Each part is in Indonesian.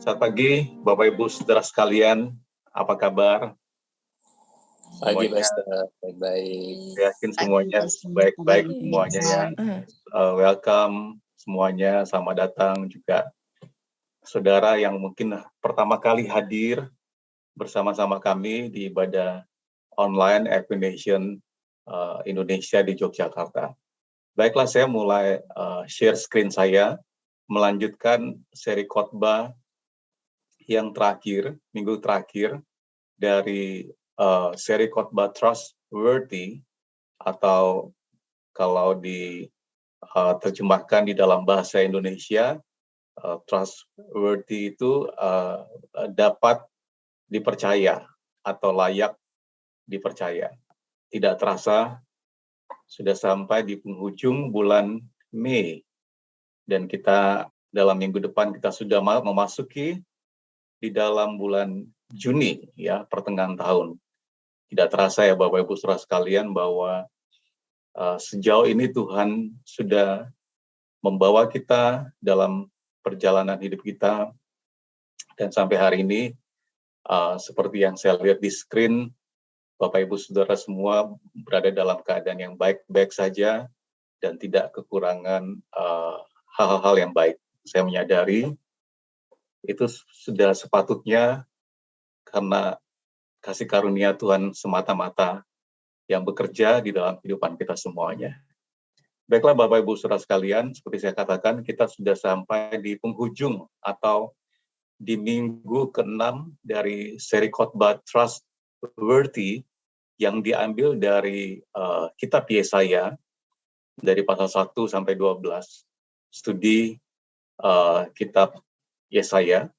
Selamat pagi, Bapak Ibu Saudara sekalian. Apa kabar? Pagi, Semuanya, Pastor. Baik-baik. saya yakin semuanya baik-baik semuanya ya. Welcome semuanya, selamat datang juga saudara yang mungkin pertama kali hadir bersama-sama kami di ibadah online Equination Indonesia di Yogyakarta. Baiklah, saya mulai share screen saya, melanjutkan seri khotbah yang terakhir, minggu terakhir, dari seri khotbah Trustworthy, atau kalau diterjemahkan di dalam bahasa Indonesia, trustworthy itu dapat dipercaya atau layak dipercaya. Tidak terasa sudah sampai di penghujung bulan Mei, dan kita dalam minggu depan kita sudah memasuki di dalam bulan Juni, ya, pertengahan tahun. Tidak terasa ya Bapak Ibu Saudara sekalian bahwa sejauh ini Tuhan sudah membawa kita dalam perjalanan hidup kita, dan sampai hari ini seperti yang saya lihat di screen, Bapak Ibu Saudara semua berada dalam keadaan yang baik-baik saja dan tidak kekurangan hal-hal yang baik. Saya menyadari itu sudah sepatutnya karena kasih karunia Tuhan semata-mata yang bekerja di dalam kehidupan kita semuanya. Baiklah Bapak Ibu Saudara sekalian, seperti saya katakan, kita sudah sampai di penghujung atau di minggu ke-6 dari seri khotbah Trustworthy yang diambil dari kitab Yesaya dari pasal 1 sampai 12. Studi kitab Yesaya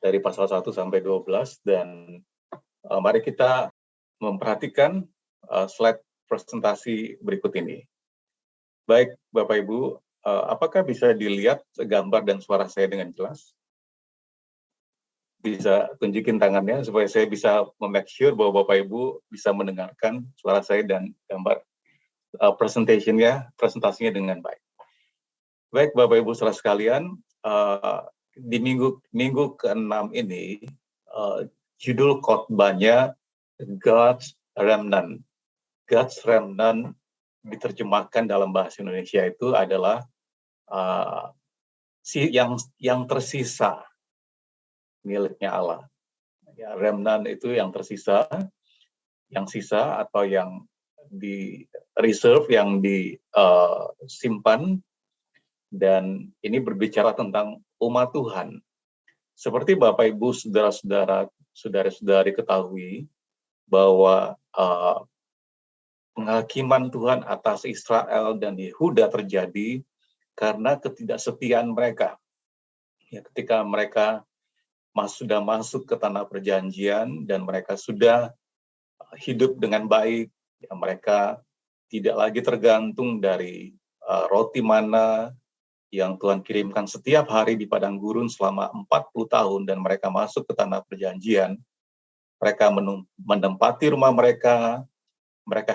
dari pasal 1 sampai 12, dan mari kita memperhatikan slide presentasi berikut ini. Baik, Bapak Ibu, apakah bisa dilihat gambar dan suara saya dengan jelas? Bisa tunjukin tangannya supaya saya bisa make sure bahwa Bapak Ibu bisa mendengarkan suara saya dan gambar presentasinya dengan baik. Baik, Bapak Ibu saudara sekalian, di minggu ke-6 ini judul khotbahnya God's Remnant. God's Remnant diterjemahkan dalam bahasa Indonesia itu adalah yang tersisa miliknya Allah. Ya, remnant itu yang tersisa, yang sisa atau yang di reserve, yang disimpan, dan ini berbicara tentang umat Tuhan. Seperti Bapak Ibu saudara-saudari ketahui bahwa penghakiman Tuhan atas Israel dan Yehuda terjadi karena ketidaksetiaan mereka. Ya, ketika mereka sudah masuk ke tanah perjanjian dan mereka sudah hidup dengan baik, ya, mereka tidak lagi tergantung dari roti mana yang Tuhan kirimkan setiap hari di padang gurun selama 40 tahun, dan mereka masuk ke tanah perjanjian. Mereka menempati rumah mereka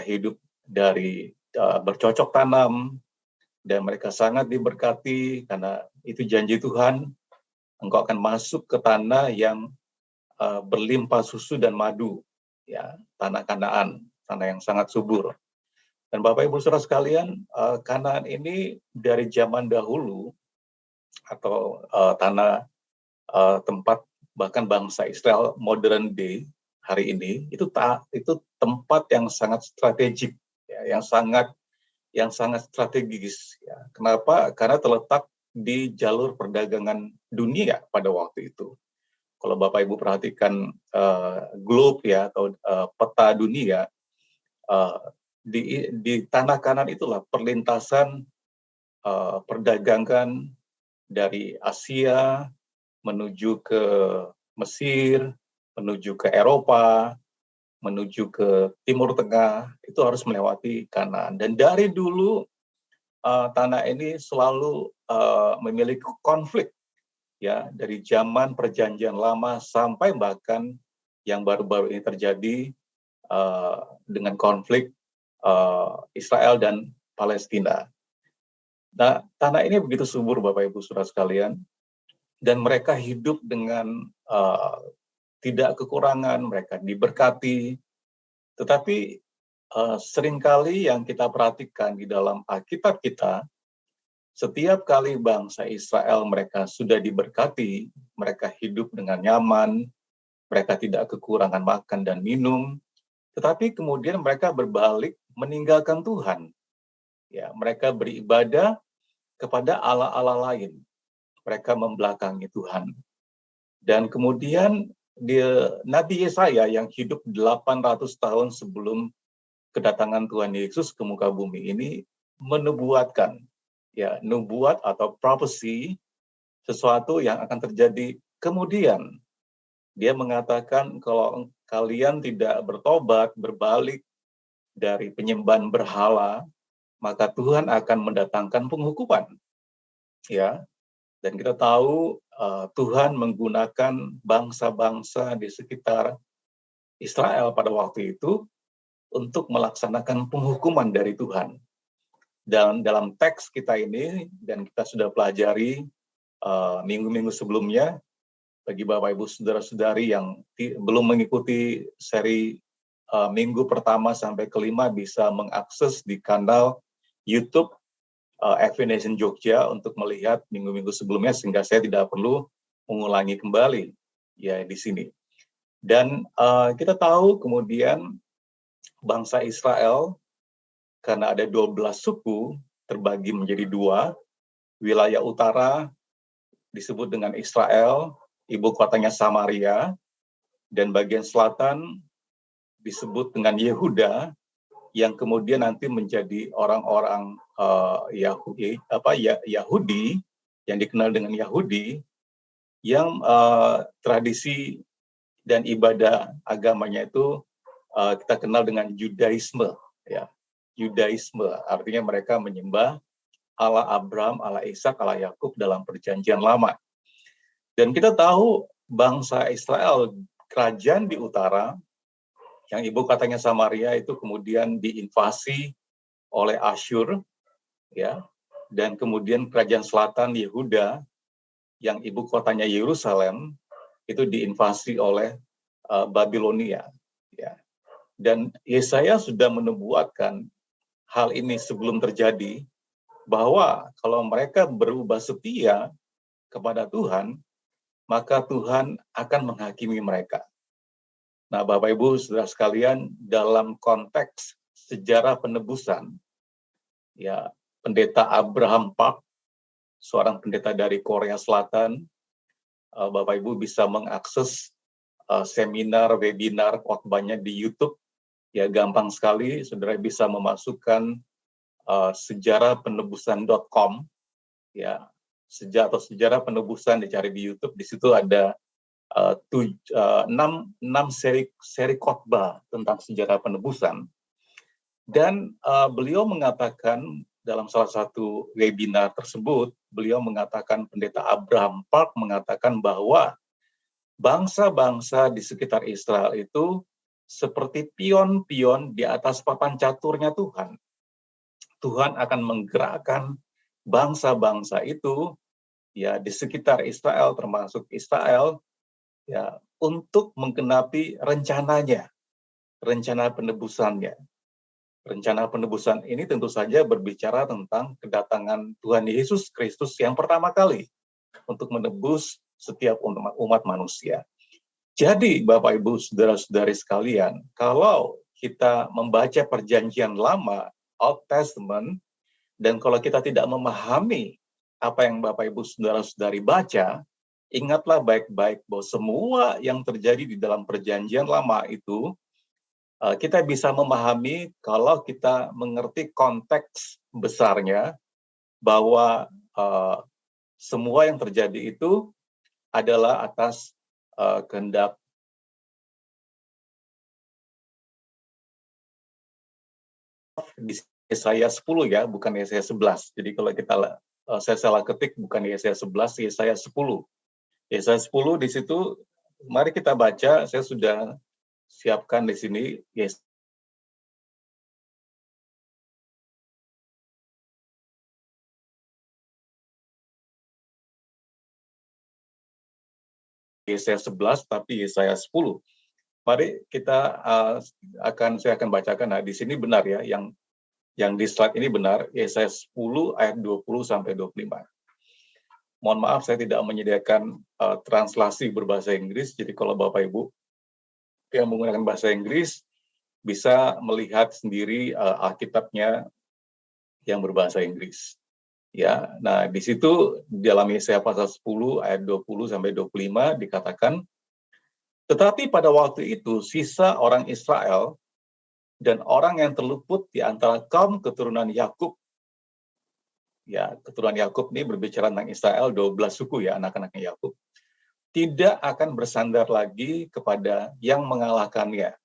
hidup dari bercocok tanam, dan mereka sangat diberkati karena itu janji Tuhan, engkau akan masuk ke tanah yang berlimpah susu dan madu, ya, tanah Kanaan, tanah yang sangat subur. Dan Bapak Ibu Saudara sekalian, Kanaan ini dari zaman dahulu atau tanah tempat bahkan bangsa Israel modern day hari ini itu tempat yang sangat strategik, ya, yang sangat strategis, ya. Kenapa? Karena terletak di jalur perdagangan dunia pada waktu itu. Kalau Bapak Ibu perhatikan globe, ya, atau peta dunia, di tanah Kanaan itulah perlintasan perdagangan dari Asia menuju ke Mesir, menuju ke Eropa, menuju ke Timur Tengah, itu harus melewati Kanaan. Dan dari dulu tanah ini selalu memiliki konflik, ya, dari zaman perjanjian lama sampai bahkan yang baru-baru ini terjadi dengan konflik Israel dan Palestina. Nah, tanah ini begitu subur Bapak Ibu Saudara sekalian, dan mereka hidup dengan tidak kekurangan, mereka diberkati. Tetapi seringkali yang kita perhatikan di dalam Alkitab kita, setiap kali bangsa Israel mereka sudah diberkati, mereka hidup dengan nyaman, mereka tidak kekurangan makan dan minum, tetapi kemudian mereka berbalik meninggalkan Tuhan. Ya, mereka beribadah kepada allah-allah lain. Mereka membelakangi Tuhan. Dan kemudian Nabi Yesaya yang hidup 800 tahun sebelum kedatangan Tuhan Yesus ke muka bumi ini menubuatkan, ya, nubuat atau prophecy, sesuatu yang akan terjadi kemudian. Dia mengatakan kalau kalian tidak bertobat, berbalik dari penyembahan berhala, maka Tuhan akan mendatangkan penghukuman. Ya, dan kita tahu Tuhan menggunakan bangsa-bangsa di sekitar Israel pada waktu itu untuk melaksanakan penghukuman dari Tuhan. Dan dalam teks kita ini, dan kita sudah pelajari minggu-minggu sebelumnya, bagi Bapak Ibu Saudara-saudari yang belum mengikuti seri minggu pertama sampai kelima bisa mengakses di kanal YouTube FV Nation Jogja untuk melihat minggu-minggu sebelumnya sehingga saya tidak perlu mengulangi kembali ya di sini. Dan kita tahu kemudian bangsa Israel karena ada 12 suku terbagi menjadi 2, wilayah utara disebut dengan Israel, ibu kotanya Samaria, dan bagian selatan disebut dengan Yehuda, yang kemudian nanti menjadi orang-orang Yahudi yang dikenal dengan Yahudi, yang tradisi dan ibadah agamanya itu kita kenal dengan Yudaisme. Ya, Yudaisme artinya mereka menyembah Allah Abraham, Allah Ishak, Allah Yakub dalam Perjanjian Lama. Dan kita tahu bangsa Israel, kerajaan di utara, yang ibu katanya Samaria itu kemudian diinvasi oleh Asyur, ya, dan kemudian kerajaan selatan Yehuda, yang ibu kotanya Yerusalem, itu diinvasi oleh Babilonia, ya. Dan Yesaya sudah menubuatkan hal ini sebelum terjadi, bahwa kalau mereka berubah setia kepada Tuhan, maka Tuhan akan menghakimi mereka. Nah, Bapak Ibu Saudara sekalian, dalam konteks sejarah penebusan, ya, pendeta Abraham Park, seorang pendeta dari Korea Selatan, Bapak Ibu bisa mengakses seminar, webinar, khotbahnya di YouTube. Ya, gampang sekali, saudara bisa memasukkan sejarahpenebusan.com, ya, sejarah penebusan dicari di YouTube. Di situ ada 6 seri khotbah tentang sejarah penebusan. Dan beliau mengatakan dalam salah satu webinar tersebut, beliau mengatakan, pendeta Abraham Park mengatakan bahwa bangsa-bangsa di sekitar Israel itu seperti pion-pion di atas papan caturnya Tuhan. Tuhan akan menggerakkan bangsa-bangsa itu, ya, di sekitar Israel, termasuk Israel, ya, untuk menggenapi rencananya, rencana penebusannya. Rencana penebusan ini tentu saja berbicara tentang kedatangan Tuhan Yesus Kristus yang pertama kali untuk menebus setiap umat manusia. Jadi, Bapak Ibu Saudara-saudari sekalian, kalau kita membaca Perjanjian Lama, Old Testament, dan kalau kita tidak memahami apa yang Bapak Ibu Saudara-saudari baca, ingatlah baik-baik bahwa semua yang terjadi di dalam Perjanjian Lama itu kita bisa memahami kalau kita mengerti konteks besarnya, bahwa semua yang terjadi itu adalah atas kehendak di Yesaya 10, ya, bukan Yesaya 11. Jadi kalau saya salah ketik, bukan Yesaya 11, Yesaya 10. Yesaya 10 di situ, mari kita baca, saya sudah siapkan di sini Yesaya 11 tapi Yesaya 10. Mari kita saya akan bacakan. Nah, di sini benar ya, yang di slide ini benar, Yesaya 10 ayat 20 sampai 25. Mohon maaf saya tidak menyediakan translasi berbahasa Inggris, jadi kalau Bapak Ibu yang menggunakan bahasa Inggris bisa melihat sendiri Alkitabnya yang berbahasa Inggris. Ya, nah di situ dalam Yesaya pasal 10 ayat 20 sampai 25 dikatakan, tetapi pada waktu itu sisa orang Israel dan orang yang terluput di antara kaum keturunan Yakub, ya keturunan Yakub ini berbicara tentang Israel, 12 suku ya anak-anaknya Yakub, tidak akan bersandar lagi kepada yang mengalahkannya.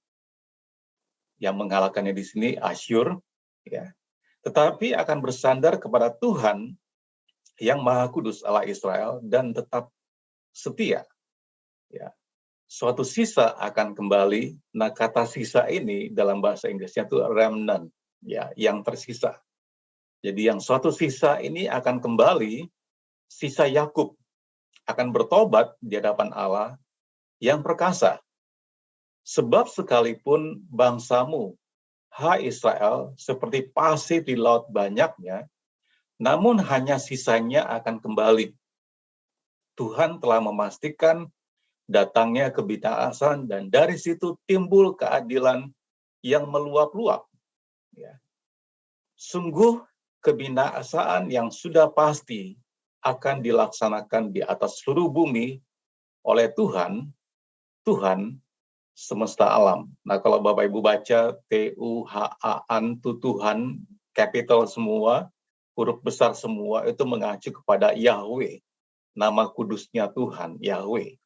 Yang mengalahkannya di sini Asyur, ya, tetapi akan bersandar kepada Tuhan yang Maha Kudus Allah Israel dan tetap setia. Ya. Suatu sisa akan kembali. Nah, kata sisa ini dalam bahasa Inggrisnya itu remnant, ya, yang tersisa. Jadi yang suatu sisa ini akan kembali, sisa Yakub akan bertobat di hadapan Allah yang perkasa. Sebab sekalipun bangsamu, hai Israel, seperti pasir di laut banyaknya, namun hanya sisanya akan kembali. Tuhan telah memastikan datangnya kebinasaan dan dari situ timbul keadilan yang meluap-luap. Ya. Sungguh kebinasaan yang sudah pasti akan dilaksanakan di atas seluruh bumi oleh Tuhan semesta alam. Nah, kalau Bapak Ibu baca Tuhan, Tuhan, capital semua, huruf besar semua, itu mengacu kepada Yahweh, nama kudusnya Tuhan, Yahweh.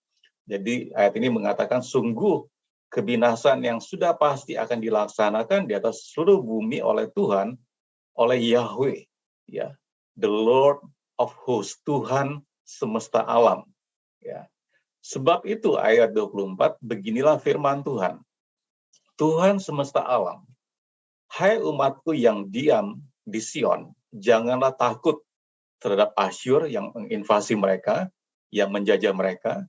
Jadi ayat ini mengatakan sungguh kebinasaan yang sudah pasti akan dilaksanakan di atas seluruh bumi oleh Tuhan, oleh Yahweh, ya, the Lord of hosts, Tuhan semesta alam, ya. Sebab itu ayat 24, beginilah firman Tuhan. Tuhan semesta alam, hai umatku yang diam di Sion, janganlah takut terhadap Asyur yang menginvasi mereka, yang menjajah mereka.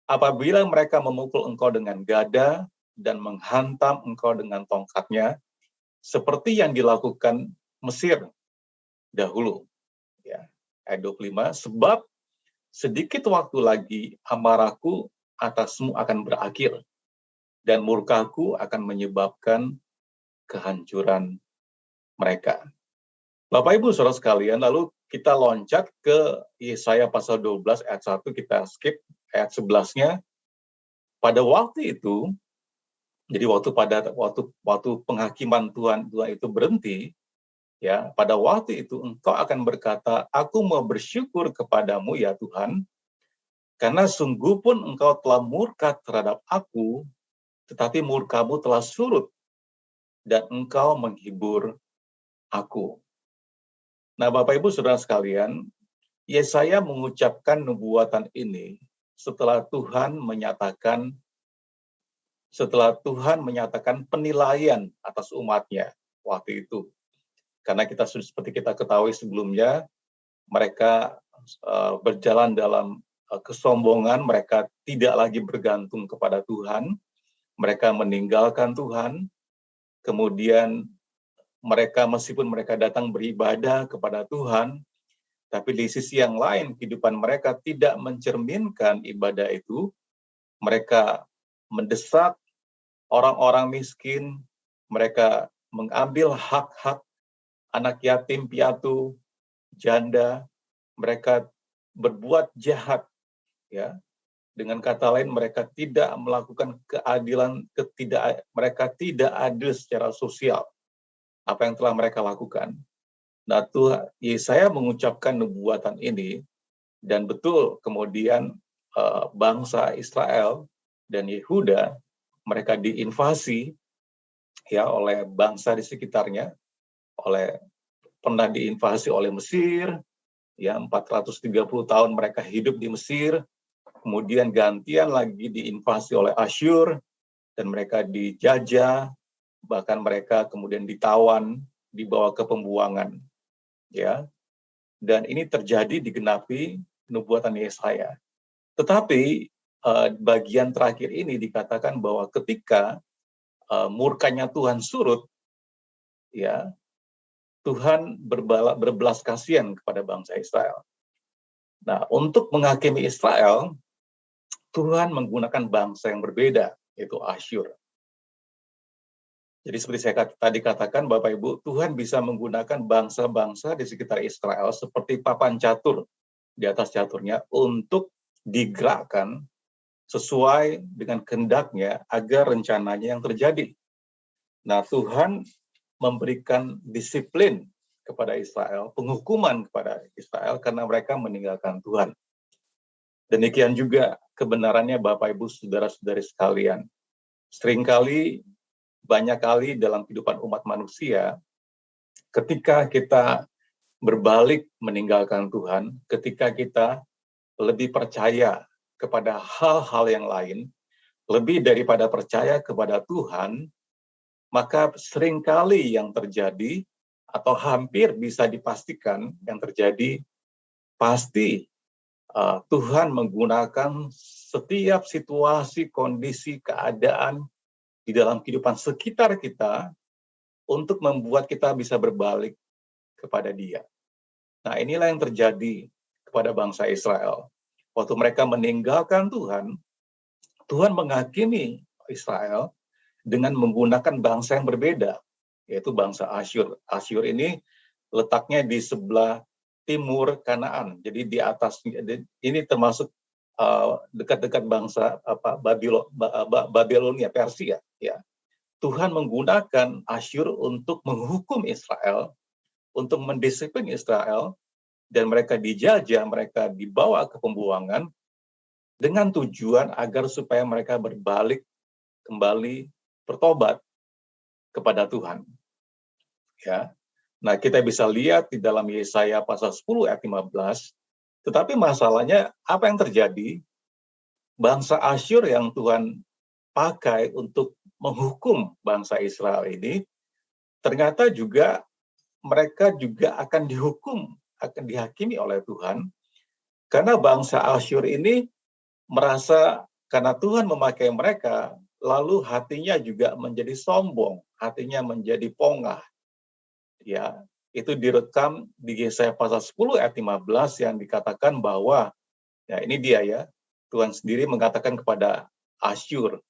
Apabila mereka memukul engkau dengan gada dan menghantam engkau dengan tongkatnya, seperti yang dilakukan Mesir dahulu. Ya, ayat 25, sebab sedikit waktu lagi amarahku atasmu akan berakhir, dan murkaku akan menyebabkan kehancuran mereka. Bapak Ibu Saudara sekalian, lalu kita loncat ke Yesaya pasal 12 ayat 1, kita skip ayat 11-nya. Pada waktu itu, jadi waktu penghakiman Tuhan itu berhenti, ya, pada waktu itu engkau akan berkata, aku mau bersyukur kepadamu ya Tuhan, karena sungguh pun engkau telah murka terhadap aku, tetapi murkamu telah surut, dan engkau menghibur aku. Nah, Bapak Ibu Saudara sekalian, Yesaya mengucapkan nubuatan ini setelah Tuhan menyatakan penilaian atas umatnya waktu itu. Karena seperti kita ketahui sebelumnya, mereka berjalan dalam kesombongan, mereka tidak lagi bergantung kepada Tuhan, mereka meninggalkan Tuhan, kemudian meskipun mereka datang beribadah kepada Tuhan, tapi di sisi yang lain kehidupan mereka tidak mencerminkan ibadah itu. Mereka mendesak orang-orang miskin, mereka mengambil hak-hak anak yatim piatu, janda, mereka berbuat jahat, ya. Dengan kata lain, mereka tidak melakukan keadilan, mereka tidak adil secara sosial. Apa yang telah mereka lakukan. Nah, Yesaya mengucapkan nubuatan ini, dan betul kemudian bangsa Israel dan Yehuda, mereka diinvasi ya oleh bangsa di sekitarnya, pernah diinvasi oleh Mesir, ya 430 tahun mereka hidup di Mesir, kemudian gantian lagi diinvasi oleh Asyur, dan mereka dijajah, bahkan mereka kemudian ditawan, dibawa ke pembuangan, ya. Dan ini terjadi digenapi nubuatan Yesaya. Tetapi bagian terakhir ini dikatakan bahwa ketika murkanya Tuhan surut, ya, Tuhan berbelas kasihan kepada bangsa Israel. Nah, untuk menghakimi Israel, Tuhan menggunakan bangsa yang berbeda, yaitu Asyur. Jadi seperti saya tadi katakan, Bapak Ibu, Tuhan bisa menggunakan bangsa-bangsa di sekitar Israel seperti papan catur di atas caturnya untuk digerakkan sesuai dengan kehendaknya agar rencananya yang terjadi. Nah, Tuhan memberikan disiplin kepada Israel, penghukuman kepada Israel karena mereka meninggalkan Tuhan. Demikian juga kebenarannya Bapak Ibu saudara-saudari sekalian. Seringkali, banyak kali dalam kehidupan umat manusia, ketika kita berbalik meninggalkan Tuhan, ketika kita lebih percaya kepada hal-hal yang lain, lebih daripada percaya kepada Tuhan, maka seringkali yang terjadi atau hampir bisa dipastikan yang terjadi pasti Tuhan menggunakan setiap situasi, kondisi, keadaan di dalam kehidupan sekitar kita untuk membuat kita bisa berbalik kepada Dia. Nah, inilah yang terjadi kepada bangsa Israel. Waktu mereka meninggalkan Tuhan, Tuhan menghakimi Israel dengan menggunakan bangsa yang berbeda, yaitu bangsa Asyur. Asyur ini letaknya di sebelah timur Kanaan. Jadi di atas, ini termasuk dekat-dekat bangsa Babilonia, Persia. Ya. Tuhan menggunakan Asyur untuk menghukum Israel, untuk mendisiplin Israel, dan mereka dijajah, mereka dibawa ke pembuangan dengan tujuan agar supaya mereka berbalik kembali, bertobat kepada Tuhan. Ya. Nah, kita bisa lihat di dalam Yesaya pasal 10 ayat 15, tetapi masalahnya apa yang terjadi? Bangsa Asyur yang Tuhan pakai untuk menghukum bangsa Israel ini, ternyata juga mereka juga akan dihukum, akan dihakimi oleh Tuhan, karena bangsa Asyur ini merasa karena Tuhan memakai mereka, lalu hatinya juga menjadi sombong, hatinya menjadi pongah. Ya, itu direkam di Yesaya pasal 10 ayat 15 yang dikatakan bahwa, ya ini dia ya, Tuhan sendiri mengatakan kepada Asyur,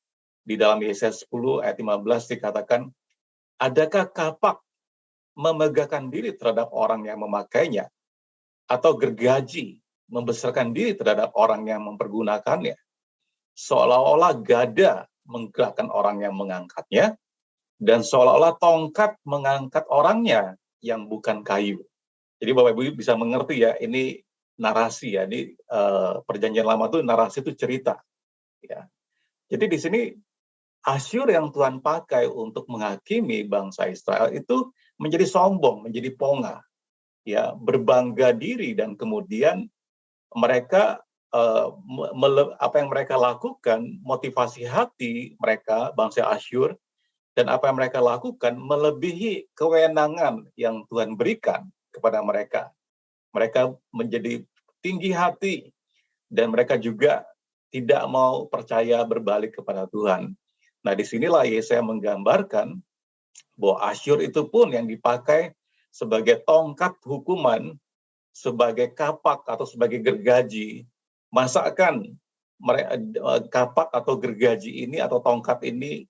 di dalam Yesaya 10 ayat 15 dikatakan, adakah kapak memegahkan diri terhadap orang yang memakainya, atau gergaji membesarkan diri terhadap orang yang mempergunakannya, seolah-olah gada menggerakkan orang yang mengangkatnya, dan seolah-olah tongkat mengangkat orangnya yang bukan kayu. Jadi Bapak Ibu bisa mengerti ya, ini narasi ya, di Perjanjian Lama itu narasi itu cerita. Ya. Jadi di sini Asyur yang Tuhan pakai untuk menghakimi bangsa Israel itu menjadi sombong, menjadi pongah, ya, berbangga diri, dan kemudian mereka apa yang mereka lakukan, motivasi hati mereka bangsa Asyur, dan apa yang mereka lakukan melebihi kewenangan yang Tuhan berikan kepada mereka. Mereka menjadi tinggi hati, dan mereka juga tidak mau percaya berbalik kepada Tuhan. Nah, disinilah Yesaya menggambarkan bahwa Asyur itu pun yang dipakai sebagai tongkat hukuman, sebagai kapak atau sebagai gergaji. Masakan kapak atau gergaji ini atau tongkat ini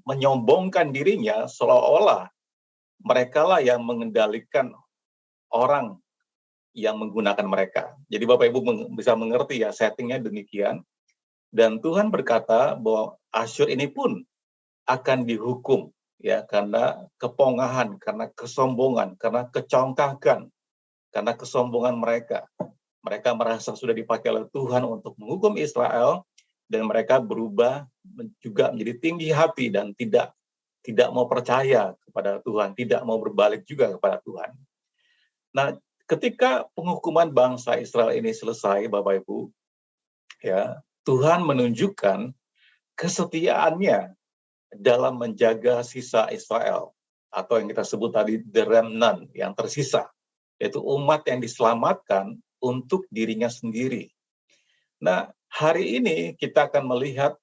menyombongkan dirinya, seolah-olah merekalah yang mengendalikan orang yang menggunakan mereka. Jadi Bapak Ibu bisa mengerti ya, settingnya demikian. Dan Tuhan berkata bahwa Asyur ini pun akan dihukum ya, karena kepongahan, karena kesombongan, karena kecongkakan, karena kesombongan mereka. Mereka merasa sudah dipakai oleh Tuhan untuk menghukum Israel, dan mereka berubah juga menjadi tinggi hati dan tidak mau percaya kepada Tuhan, tidak mau berbalik juga kepada Tuhan. Nah, ketika penghukuman bangsa Israel ini selesai, Bapak Ibu, ya, Tuhan menunjukkan kesetiaannya dalam menjaga sisa Israel, atau yang kita sebut tadi the remnant, yang tersisa, yaitu umat yang diselamatkan untuk dirinya sendiri. Nah, hari ini kita akan melihat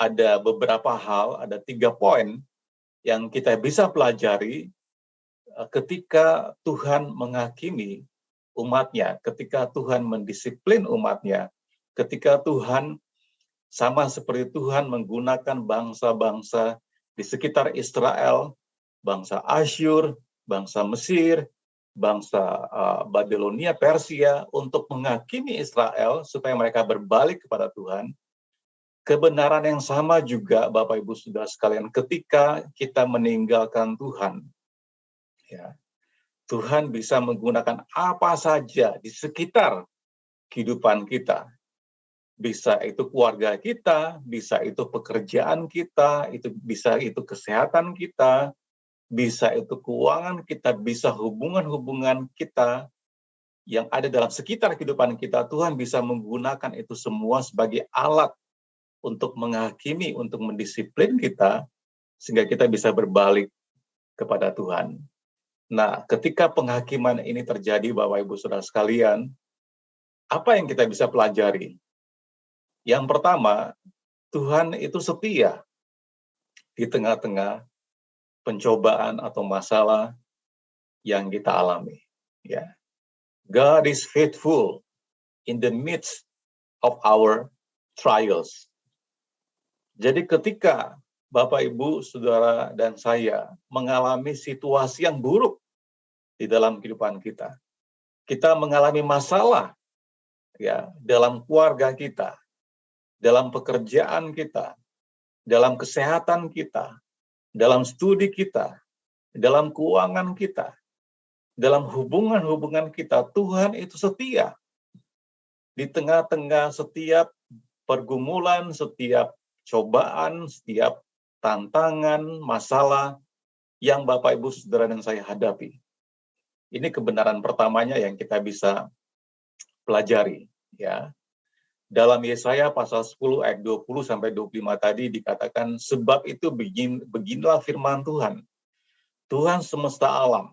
ada beberapa hal, ada 3 poin yang kita bisa pelajari ketika Tuhan menghakimi umatnya, ketika Tuhan mendisiplin umatnya, ketika Tuhan sama seperti Tuhan menggunakan bangsa-bangsa di sekitar Israel, bangsa Asyur, bangsa Mesir, bangsa Babilonia, Persia, untuk menghakimi Israel supaya mereka berbalik kepada Tuhan. Kebenaran yang sama juga, Bapak Ibu Saudara sekalian, ketika kita meninggalkan Tuhan, ya, Tuhan bisa menggunakan apa saja di sekitar kehidupan kita. Bisa itu keluarga kita, bisa itu pekerjaan kita, bisa itu kesehatan kita, bisa itu keuangan kita, bisa hubungan-hubungan kita yang ada dalam sekitar kehidupan kita. Tuhan bisa menggunakan itu semua sebagai alat untuk menghakimi, untuk mendisiplin kita, sehingga kita bisa berbalik kepada Tuhan. Nah, ketika penghakiman ini terjadi, Bapak Ibu Saudara sekalian, apa yang kita bisa pelajari? Yang pertama, Tuhan itu setia di tengah-tengah pencobaan atau masalah yang kita alami. Ya. God is faithful in the midst of our trials. Jadi ketika Bapak, Ibu, Saudara, dan saya mengalami situasi yang buruk di dalam kehidupan kita, kita mengalami masalah ya dalam keluarga kita, dalam pekerjaan kita, dalam kesehatan kita, dalam studi kita, dalam keuangan kita, dalam hubungan-hubungan kita, Tuhan itu setia. Di tengah-tengah setiap pergumulan, setiap cobaan, setiap tantangan, masalah yang Bapak, Ibu, Saudara, dan saya hadapi. Ini kebenaran pertamanya yang kita bisa pelajari. Ya. Dalam Yesaya pasal 10 ayat 20-25 tadi dikatakan, sebab itu beginilah firman Tuhan. Tuhan semesta alam,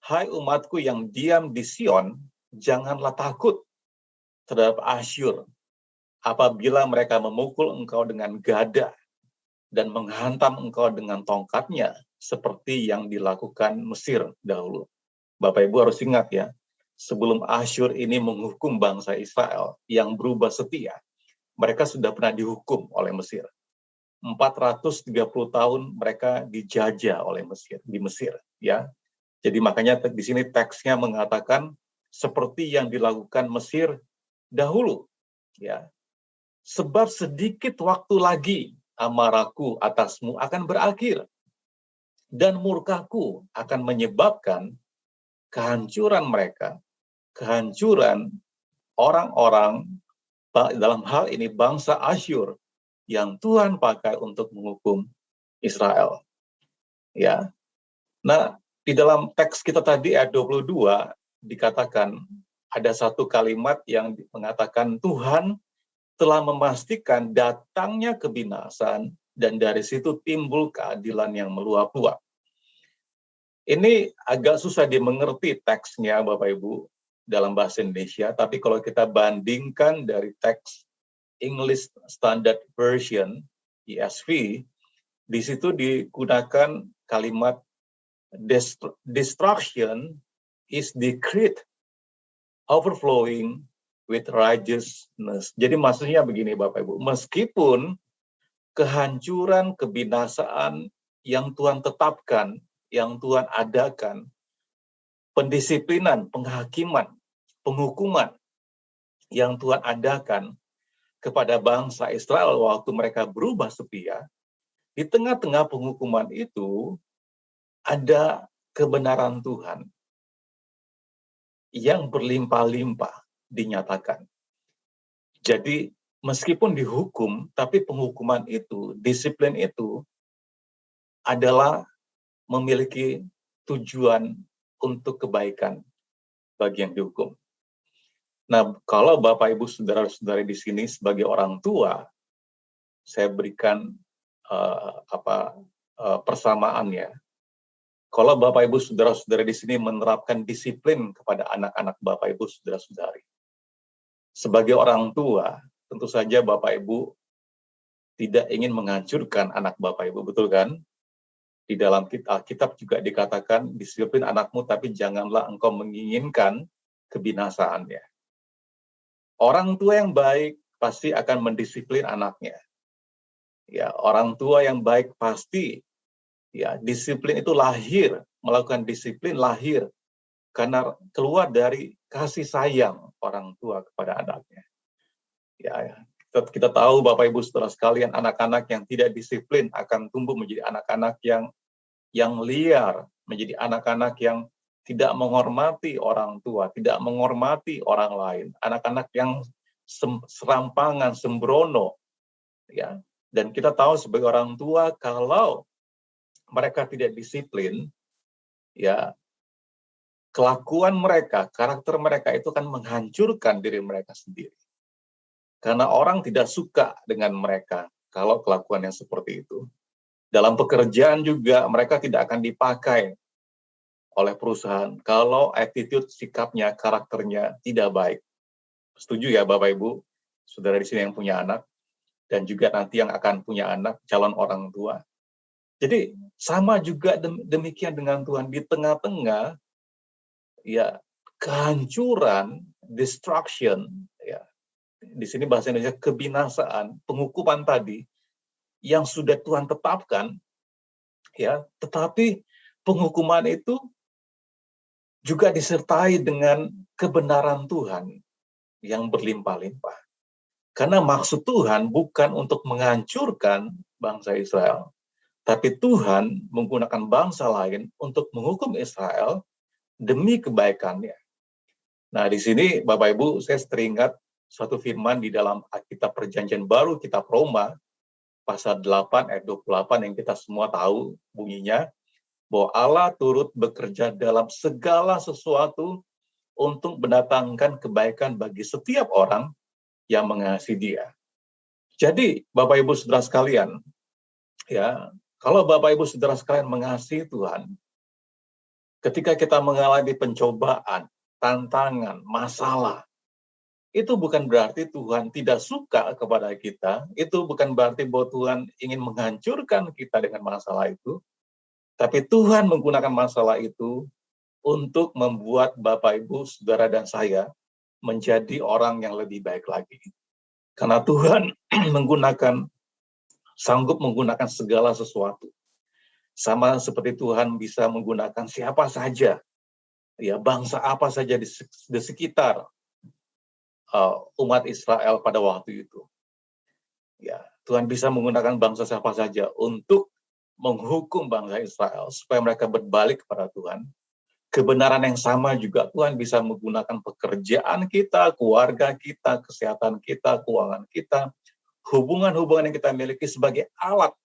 hai umatku yang diam di Sion, janganlah takut terhadap Asyur, apabila mereka memukul engkau dengan gada dan menghantam engkau dengan tongkatnya, seperti yang dilakukan Mesir dahulu. Bapak Ibu harus ingat ya, sebelum Asyur ini menghukum bangsa Israel yang berubah setia, mereka sudah pernah dihukum oleh Mesir. 430 tahun mereka dijajah oleh Mesir, di Mesir. Ya. Jadi makanya di sini teksnya mengatakan seperti yang dilakukan Mesir dahulu. Ya. Sebab sedikit waktu lagi amarahku atasmu akan berakhir, dan murkaku akan menyebabkan kehancuran mereka, kehancuran orang-orang, dalam hal ini bangsa Asyur, yang Tuhan pakai untuk menghukum Israel. Ya. Nah, di dalam teks kita tadi ayat 22 dikatakan ada satu kalimat yang mengatakan Tuhan telah memastikan datangnya kebinasan, dan dari situ timbul keadilan yang meluap-luap. Ini agak susah dimengerti teksnya, Bapak Ibu, dalam bahasa Indonesia, tapi kalau kita bandingkan dari teks English Standard Version, ESV, di situ digunakan kalimat destruction is decreed, overflowing with righteousness. Jadi maksudnya begini Bapak Ibu, meskipun kehancuran, kebinasaan yang Tuhan tetapkan, yang Tuhan adakan, pendisiplinan, penghakiman, penghukuman yang Tuhan adakan kepada bangsa Israel waktu mereka berubah setia, di tengah-tengah penghukuman itu ada kebenaran Tuhan yang berlimpah-limpah dinyatakan. Jadi meskipun dihukum, tapi penghukuman itu, disiplin itu adalah memiliki tujuan untuk kebaikan bagi yang dihukum. Nah, kalau Bapak Ibu saudara-saudari di sini sebagai orang tua, saya berikan persamaannya. Kalau Bapak Ibu saudara-saudari di sini menerapkan disiplin kepada anak-anak Bapak Ibu saudara-saudari, sebagai orang tua, tentu saja Bapak Ibu tidak ingin menghancurkan anak Bapak Ibu, betul kan? Di dalam Alkitab juga dikatakan, disiplin anakmu, tapi janganlah engkau menginginkan kebinasaannya. Orang tua yang baik pasti akan mendisiplin anaknya. Ya, orang tua yang baik pasti, ya, disiplin itu lahir, melakukan disiplin lahir karena keluar dari kasih sayang orang tua kepada anaknya. Ya, kita tahu Bapak Ibu Saudara sekalian, anak-anak yang tidak disiplin akan tumbuh menjadi anak-anak yang liar, menjadi anak-anak yang tidak menghormati orang tua, tidak menghormati orang lain, anak-anak yang serampangan, sembrono, ya. Dan kita tahu sebagai orang tua, kalau mereka tidak disiplin, ya, kelakuan mereka, karakter mereka itu akan menghancurkan diri mereka sendiri. Karena orang tidak suka dengan mereka kalau kelakuan yang seperti itu. Dalam pekerjaan juga mereka tidak akan dipakai oleh perusahaan kalau attitude, sikapnya, karakternya tidak baik. Setuju ya Bapak Ibu, saudara di sini yang punya anak, dan juga nanti yang akan punya anak, calon orang tua. Jadi sama juga demikian dengan Tuhan, di tengah-tengah ya kehancuran, destruction, ya. Di sini bahasa Indonesia kebinasaan, penghukuman tadi yang sudah Tuhan tetapkan, ya, tetapi penghukuman itu juga disertai dengan kebenaran Tuhan yang berlimpah-limpah. Karena maksud Tuhan bukan untuk menghancurkan bangsa Israel, tapi Tuhan menggunakan bangsa lain untuk menghukum Israel demi kebaikannya. Nah, di sini Bapak Ibu, saya teringat suatu firman di dalam Alkitab Perjanjian Baru, kitab Roma, pasal 8 ayat 28 yang kita semua tahu bunyinya, bahwa Allah turut bekerja dalam segala sesuatu untuk mendatangkan kebaikan bagi setiap orang yang mengasihi Dia. Jadi, Bapak Ibu Saudara sekalian, ya, kalau Bapak Ibu Saudara sekalian mengasihi Tuhan, ketika kita mengalami pencobaan, tantangan, masalah, itu bukan berarti Tuhan tidak suka kepada kita, itu bukan berarti bahwa Tuhan ingin menghancurkan kita dengan masalah itu, tapi Tuhan menggunakan masalah itu untuk membuat Bapak, Ibu, Saudara, dan saya menjadi orang yang lebih baik lagi. Karena Tuhan sanggup menggunakan segala sesuatu. Sama seperti Tuhan bisa menggunakan siapa saja, ya, bangsa apa saja di sekitar umat Israel pada waktu itu. Ya, Tuhan bisa menggunakan bangsa siapa saja untuk menghukum bangsa Israel supaya mereka berbalik kepada Tuhan. Kebenaran yang sama juga Tuhan bisa menggunakan pekerjaan kita, keluarga kita, kesehatan kita, keuangan kita, hubungan-hubungan yang kita miliki sebagai alat,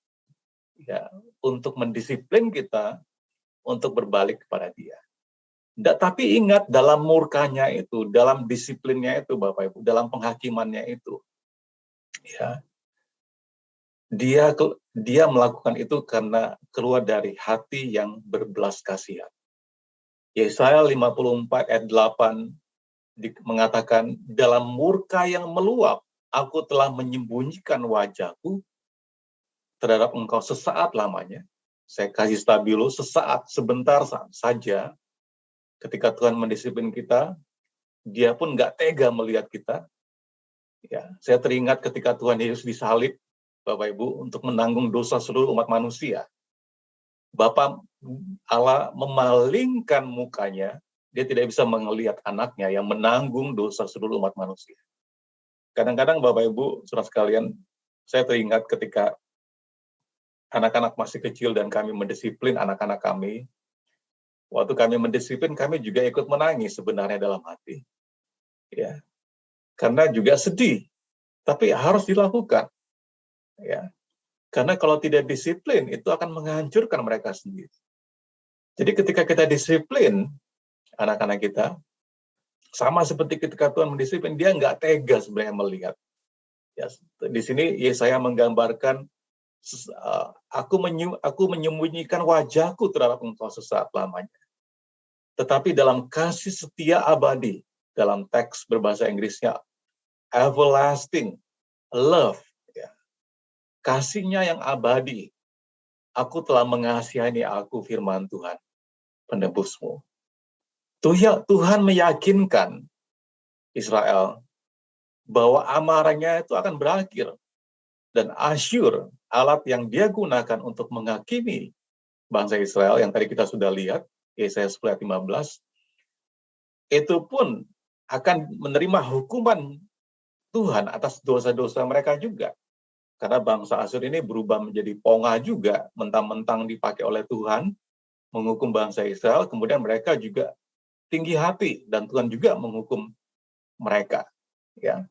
ya, untuk mendisiplin kita untuk berbalik kepada Dia. Tapi ingat, dalam murkanya itu, dalam disiplinnya itu Bapak Ibu, dalam penghakimannya itu, ya, dia melakukan itu karena keluar dari hati yang berbelas kasihan. Yesaya 54 ayat 8 mengatakan, dalam murka yang meluap, aku telah menyembunyikan wajahku terhadap engkau sesaat lamanya. Saya kasih stabilo, sesaat, sebentar saja. Ketika Tuhan mendisiplin kita, Dia pun nggak tega melihat kita. Ya, saya teringat ketika Tuhan Yesus disalib, Bapak Ibu, untuk menanggung dosa seluruh umat manusia. Bapa Allah memalingkan mukanya, Dia tidak bisa melihat anaknya yang menanggung dosa seluruh umat manusia. Kadang-kadang Bapak Ibu, saudara sekalian, saya teringat ketika anak-anak masih kecil dan kami mendisiplin anak-anak kami. Waktu kami mendisiplin, kami juga ikut menangis sebenarnya dalam hati. Ya. Karena juga sedih, tapi harus dilakukan. Ya. Karena kalau tidak disiplin, itu akan menghancurkan mereka sendiri. Jadi ketika kita disiplin anak-anak kita, sama seperti ketika Tuhan mendisiplin, Dia nggak tega sebenarnya melihat. Ya, di sini Yesaya menggambarkan, aku menyembunyikan wajahku terhadap engkau sesaat lamanya. Tetapi dalam kasih setia abadi, dalam teks berbahasa Inggrisnya everlasting love, ya, kasihnya yang abadi. Aku telah mengasihani aku, firman Tuhan, penebusmu. Tuhan meyakinkan Israel bahwa amarahnya itu akan berakhir. Dan Asyur, alat yang dia gunakan untuk menghakimi bangsa Israel, yang tadi kita sudah lihat, Yesaya 10 ayat 15, itu pun akan menerima hukuman Tuhan atas dosa-dosa mereka juga. Karena bangsa Asyur ini berubah menjadi pongah juga, mentang-mentang dipakai oleh Tuhan, menghukum bangsa Israel, kemudian mereka juga tinggi hati, dan Tuhan juga menghukum mereka. Ya.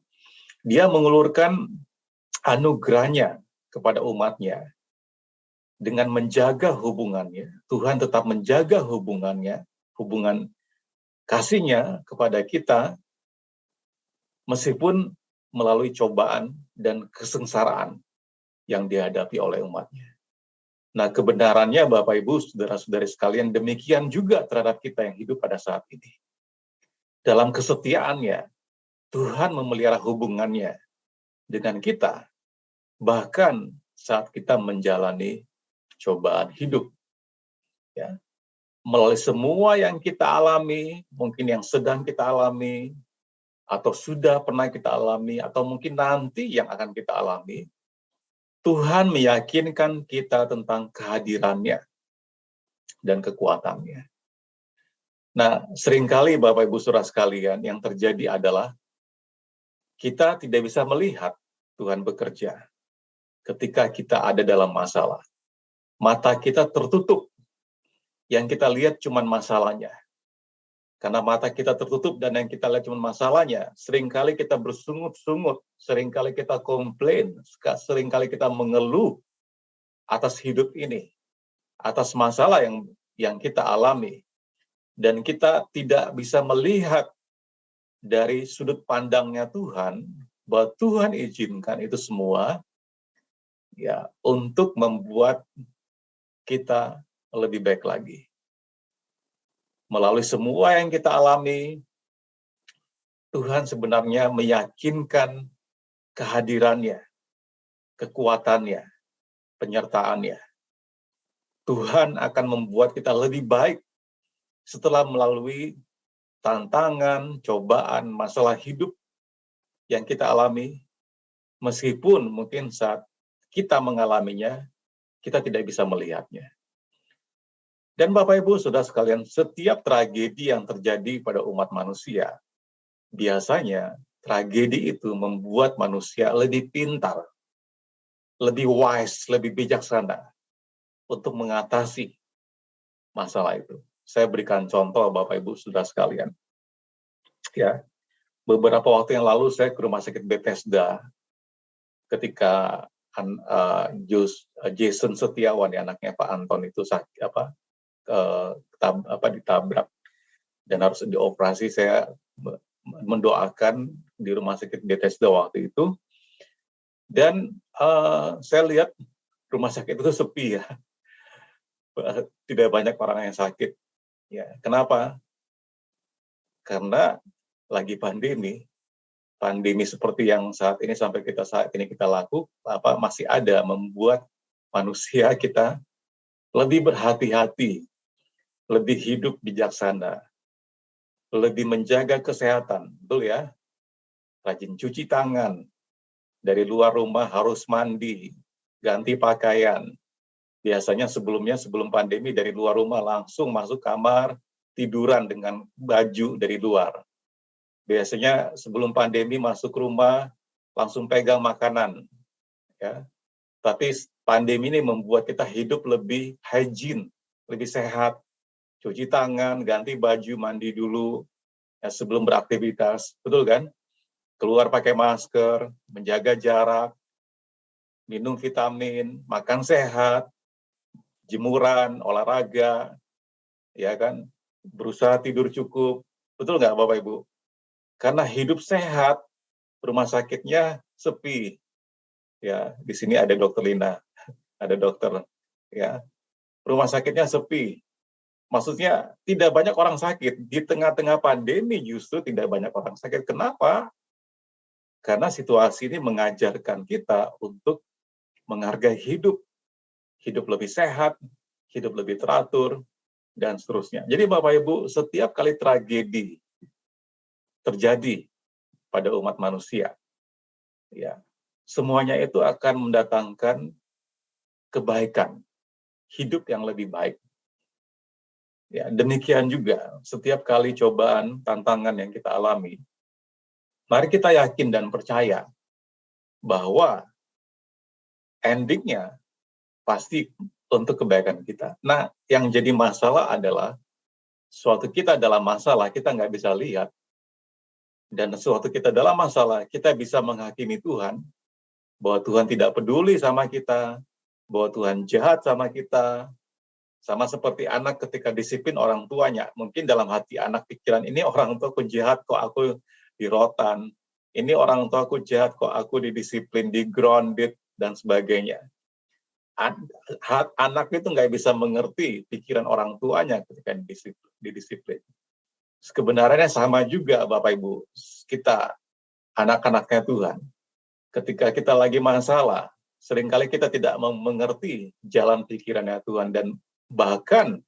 Dia mengulurkan anugerahnya kepada umatnya dengan menjaga hubungannya. Tuhan tetap menjaga hubungannya, hubungan kasihnya kepada kita, meskipun melalui cobaan dan kesengsaraan yang dihadapi oleh umatnya. Nah, kebenarannya Bapak Ibu, saudara-saudari sekalian, demikian juga terhadap kita yang hidup pada saat ini. Dalam kesetiaannya, Tuhan memelihara hubungannya dengan kita, bahkan saat kita menjalani cobaan hidup. Ya. Melalui semua yang kita alami, mungkin yang sedang kita alami, atau sudah pernah kita alami, atau mungkin nanti yang akan kita alami, Tuhan meyakinkan kita tentang kehadirannya dan kekuatannya. Nah, seringkali Bapak Ibu Saudara sekalian, yang terjadi adalah kita tidak bisa melihat Tuhan bekerja ketika kita ada dalam masalah. Mata kita tertutup, yang kita lihat cuma masalahnya. Karena mata kita tertutup dan yang kita lihat cuma masalahnya, seringkali kita bersungut-sungut, seringkali kita komplain, seringkali kita mengeluh atas hidup ini, atas masalah yang kita alami. Dan kita tidak bisa melihat dari sudut pandangnya Tuhan, bahwa Tuhan izinkan itu semua ya untuk membuat kita lebih baik lagi. Melalui semua yang kita alami, Tuhan sebenarnya meyakinkan kehadirannya, kekuatannya, penyertaannya. Tuhan akan membuat kita lebih baik setelah melalui tantangan, cobaan, masalah hidup yang kita alami, meskipun mungkin saat kita mengalaminya, kita tidak bisa melihatnya. Dan Bapak Ibu, Saudara sekalian, setiap tragedi yang terjadi pada umat manusia, biasanya tragedi itu membuat manusia lebih pintar, lebih wise, lebih bijaksana untuk mengatasi masalah itu. Saya berikan contoh Bapak Ibu Saudara sekalian. Ya, beberapa waktu yang lalu saya ke rumah sakit Bethesda ketika Jason Setiawan, ya, anaknya Pak Anton itu ditabrak dan harus dioperasi. Saya mendoakan di rumah sakit Bethesda waktu itu, dan saya lihat rumah sakit itu sepi, ya, tidak banyak orang yang sakit. Ya, kenapa? Karena lagi pandemi seperti yang saat ini kita lakukan, masih ada, membuat manusia kita lebih berhati-hati, lebih hidup bijaksana, lebih menjaga kesehatan, betul ya? Rajin cuci tangan, dari luar rumah harus mandi, ganti pakaian. Biasanya sebelum pandemi dari luar rumah langsung masuk kamar, tiduran dengan baju dari luar. Biasanya sebelum pandemi masuk rumah langsung pegang makanan, ya. Tapi pandemi ini membuat kita hidup lebih hygiene, lebih sehat. Cuci tangan, ganti baju, mandi dulu ya, sebelum beraktivitas, betul kan? Keluar pakai masker, menjaga jarak, minum vitamin, makan sehat, jemuran, olahraga, ya kan? Berusaha tidur cukup, betul nggak Bapak Ibu? Karena hidup sehat, rumah sakitnya sepi. Ya, di sini ada Dokter Lina, ada dokter, ya. Rumah sakitnya sepi. Maksudnya tidak banyak orang sakit. Di tengah-tengah pandemi justru tidak banyak orang sakit. Kenapa? Karena situasi ini mengajarkan kita untuk menghargai hidup lebih sehat, hidup lebih teratur, dan seterusnya. Jadi Bapak Ibu, setiap kali tragedi terjadi pada umat manusia, ya, semuanya itu akan mendatangkan kebaikan, hidup yang lebih baik. Ya, demikian juga setiap kali cobaan, tantangan yang kita alami, mari kita yakin dan percaya bahwa endingnya pasti untuk kebaikan kita. Nah, yang jadi masalah adalah suatu kita dalam masalah, kita nggak bisa lihat. Dan suatu kita dalam masalah, kita bisa menghakimi Tuhan, bahwa Tuhan tidak peduli sama kita, bahwa Tuhan jahat sama kita. Sama seperti anak ketika disiplin orang tuanya. Mungkin dalam hati anak pikiran, ini orang tuaku jahat kok aku dirotan. Ini orang tuaku jahat kok aku didisiplin, digrounded, dan sebagainya. Anak itu nggak bisa mengerti pikiran orang tuanya ketika didisiplin. Kebenarannya sama juga Bapak Ibu. Kita, anak-anaknya Tuhan. Ketika kita lagi masalah, seringkali kita tidak mengerti jalan pikirannya Tuhan, dan bahkan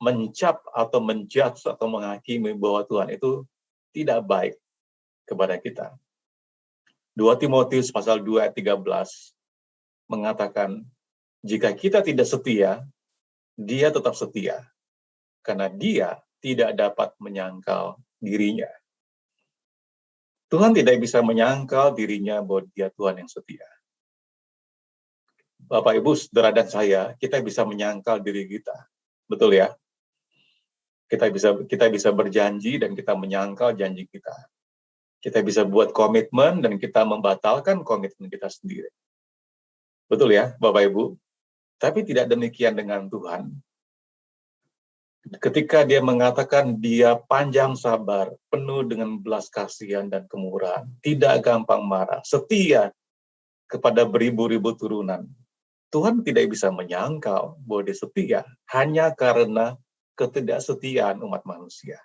mencap atau menjudge atau menghakimi bahwa Tuhan itu tidak baik kepada kita. 2 Timotius pasal 2 ayat 13 mengatakan, jika kita tidak setia, dia tetap setia, karena dia tidak dapat menyangkal dirinya. Tuhan tidak bisa menyangkal dirinya bahwa dia Tuhan yang setia. Bapak, Ibu, saudara, dan saya, kita bisa menyangkal diri kita. Betul ya? Kita bisa berjanji dan kita menyangkal janji kita. Kita bisa buat komitmen dan kita membatalkan komitmen kita sendiri. Betul ya, Bapak Ibu? Tapi tidak demikian dengan Tuhan. Ketika dia mengatakan dia panjang sabar, penuh dengan belas kasihan dan kemurahan, tidak gampang marah, setia kepada beribu-ribu turunan. Tuhan tidak bisa menyangkal bahwa dia setia hanya karena ketidaksetiaan umat manusia.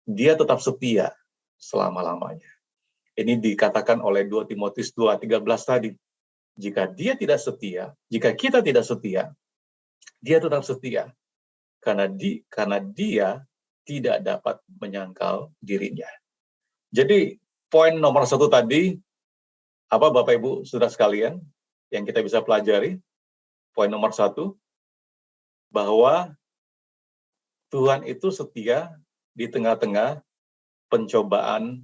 Dia tetap setia selama-lamanya. Ini dikatakan oleh 2 Timotius 2:13 tadi. Jika dia tidak setia, jika kita tidak setia, dia tetap setia. Karena dia tidak dapat menyangkal dirinya. Jadi poin nomor 1 tadi, apa Bapak Ibu saudara sekalian, yang kita bisa pelajari, poin nomor 1, bahwa Tuhan itu setia di tengah-tengah pencobaan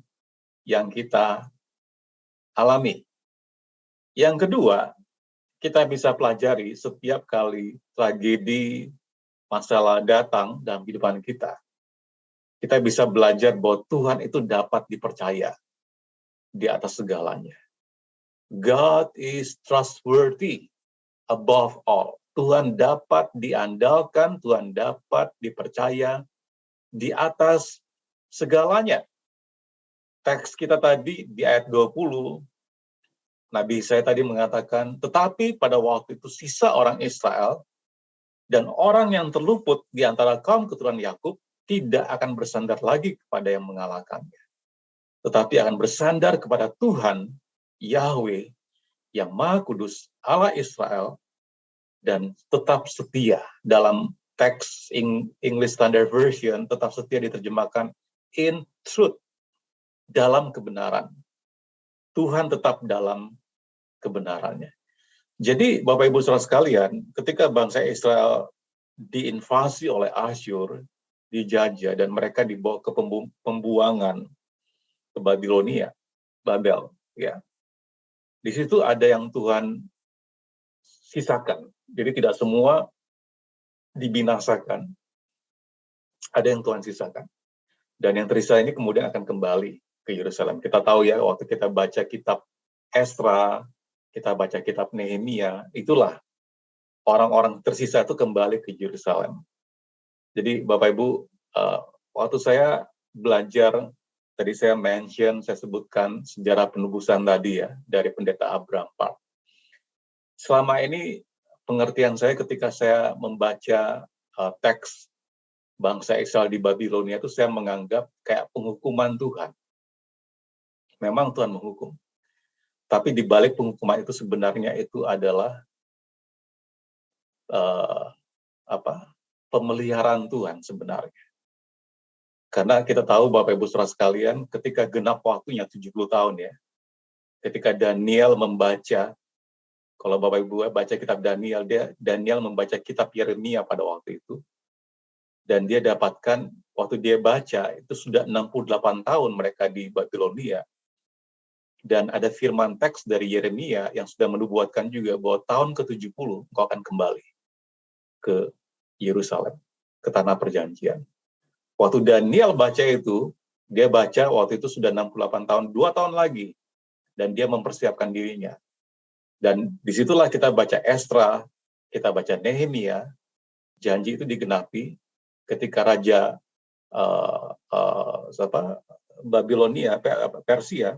yang kita alami. Yang kedua, kita bisa pelajari setiap kali tragedi, masalah datang dalam kehidupan kita. Kita bisa belajar bahwa Tuhan itu dapat dipercaya di atas segalanya. God is trustworthy above all. Tuhan dapat diandalkan, Tuhan dapat dipercaya di atas segalanya. Teks kita tadi di ayat 20, Nabi Yesaya tadi mengatakan, tetapi pada waktu itu sisa orang Israel dan orang yang terluput di antara kaum keturunan Yakub tidak akan bersandar lagi kepada yang mengalahkannya, tetapi akan bersandar kepada Tuhan, Yahweh, yang Maha Kudus, Allah Israel, dan tetap setia. Dalam teks English Standard Version, tetap setia diterjemahkan in truth, dalam kebenaran. Tuhan tetap dalam kebenarannya. Jadi, Bapak Ibu saudara sekalian, ketika bangsa Israel diinvasi oleh Asyur, dijajah, dan mereka dibawa ke pembuangan ke Babilonia, Babel, ya. Di situ ada yang Tuhan sisakan. Jadi tidak semua dibinasakan. Ada yang Tuhan sisakan. Dan yang tersisa ini kemudian akan kembali ke Yerusalem. Kita tahu ya, waktu kita baca kitab Esra, kita baca kitab Nehemia, itulah orang-orang tersisa itu kembali ke Yerusalem. Jadi Bapak Ibu, waktu saya belajar, tadi saya sebutkan sejarah penebusan tadi ya, dari pendeta Abraham Park. Selama ini pengertian saya ketika saya membaca teks bangsa Israel di Babilonia itu saya menganggap kayak penghukuman Tuhan. Memang Tuhan menghukum. Tapi di balik penghukuman itu sebenarnya itu adalah pemeliharaan Tuhan sebenarnya. Karena kita tahu Bapak Ibu Saudara sekalian, ketika genap waktunya 70 tahun ya, ketika Daniel membaca, kalau Bapak Ibu baca kitab Daniel, Daniel membaca kitab Yeremia pada waktu itu, dan dia dapatkan, waktu dia baca, itu sudah 68 tahun mereka di Babilonia, dan ada firman teks dari Yeremia yang sudah menubuatkan juga bahwa tahun ke-70 engkau akan kembali ke Yerusalem, ke tanah perjanjian. Waktu Daniel baca itu, dia baca waktu itu sudah 68 tahun, 2 tahun lagi, dan dia mempersiapkan dirinya. Dan disitulah kita baca Esra, kita baca Nehemia, janji itu digenapi ketika Raja Babilonia, Persia,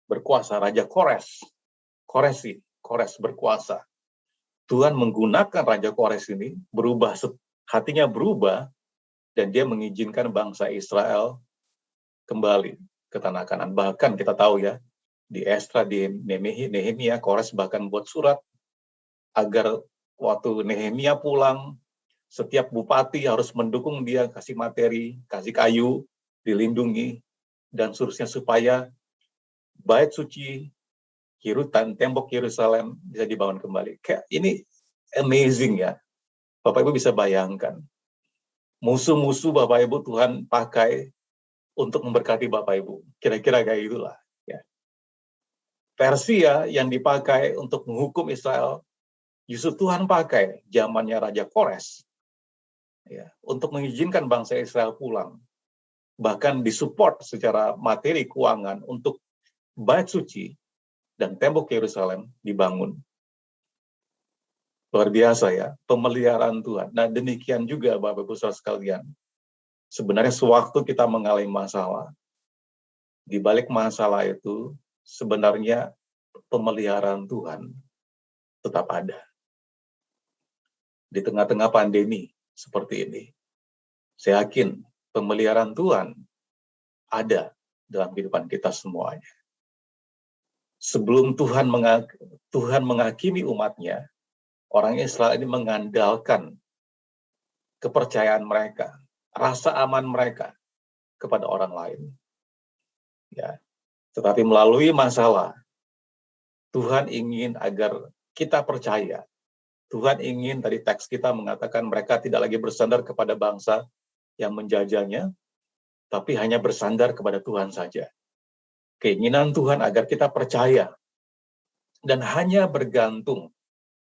berkuasa, Raja Kores berkuasa. Tuhan menggunakan Raja Kores ini, hatinya berubah, dan dia mengizinkan bangsa Israel kembali ke tanah Kanaan. Bahkan kita tahu ya, di Esra, di Nehemia, Kores bahkan buat surat agar waktu Nehemia pulang, setiap bupati harus mendukung dia, kasih materi, kasih kayu, dilindungi, dan seterusnya supaya bait suci, tembok Yerusalem bisa dibangun kembali. Kayak ini amazing ya. Bapak Ibu bisa bayangkan. Musuh-musuh Bapak Ibu Tuhan pakai untuk memberkati Bapak Ibu. Kira-kira kayak itulah. Ya. Persia yang dipakai untuk menghukum Israel, justru Tuhan pakai zamannya Raja Kores ya, untuk mengizinkan bangsa Israel pulang. Bahkan disupport secara materi keuangan untuk bait suci dan tembok Yerusalem dibangun. Luar biasa ya, pemeliharaan Tuhan. Nah demikian juga Bapak Ibu Saudara sekalian. Sebenarnya sewaktu kita mengalami masalah, di balik masalah itu sebenarnya pemeliharaan Tuhan tetap ada. Di tengah-tengah pandemi seperti ini, saya yakin pemeliharaan Tuhan ada dalam kehidupan kita semuanya. Sebelum Tuhan menghakimi umatnya, orang Israel ini mengandalkan kepercayaan mereka, rasa aman mereka kepada orang lain. Ya. Tetapi melalui masalah, Tuhan ingin agar kita percaya. Tuhan ingin, tadi teks kita mengatakan mereka tidak lagi bersandar kepada bangsa yang menjajahnya, tapi hanya bersandar kepada Tuhan saja. Keinginan Tuhan agar kita percaya dan hanya bergantung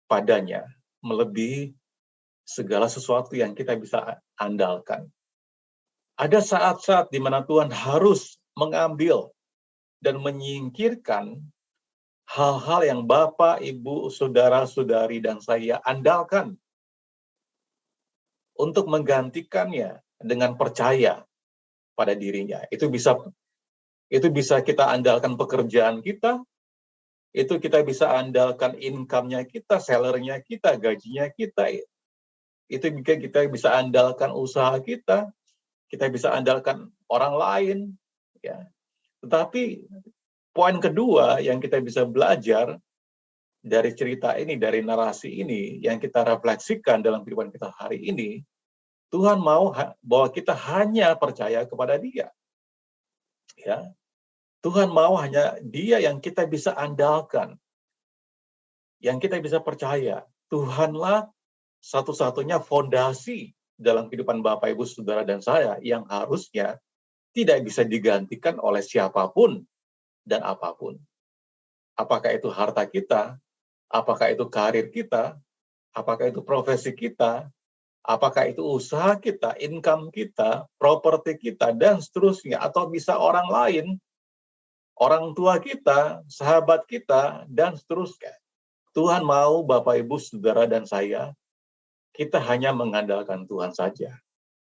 padanya melebihi segala sesuatu yang kita bisa andalkan. Ada saat-saat di mana Tuhan harus mengambil dan menyingkirkan hal-hal yang Bapak, Ibu, Saudara-saudari, dan saya andalkan untuk menggantikannya dengan percaya pada dirinya. Itu bisa kita andalkan pekerjaan kita, itu kita bisa andalkan income-nya kita, salary-nya kita, gajinya kita. Itu kita bisa andalkan usaha kita bisa andalkan orang lain. Ya. Tetapi poin kedua yang kita bisa belajar dari cerita ini, dari narasi ini, yang kita refleksikan dalam kehidupan kita hari ini, Tuhan mau bahwa kita hanya percaya kepada Dia. Ya. Tuhan mau hanya Dia yang kita bisa andalkan, yang kita bisa percaya. Tuhanlah satu-satunya fondasi dalam kehidupan Bapak, Ibu, Saudara, dan saya yang harusnya tidak bisa digantikan oleh siapapun dan apapun. Apakah itu harta kita, apakah itu karir kita, apakah itu profesi kita, apakah itu usaha kita, income kita, properti kita, dan seterusnya, atau bisa orang lain, orang tua kita, sahabat kita, dan seterusnya. Tuhan mau Bapak, Ibu, Saudara, dan saya, kita hanya mengandalkan Tuhan saja.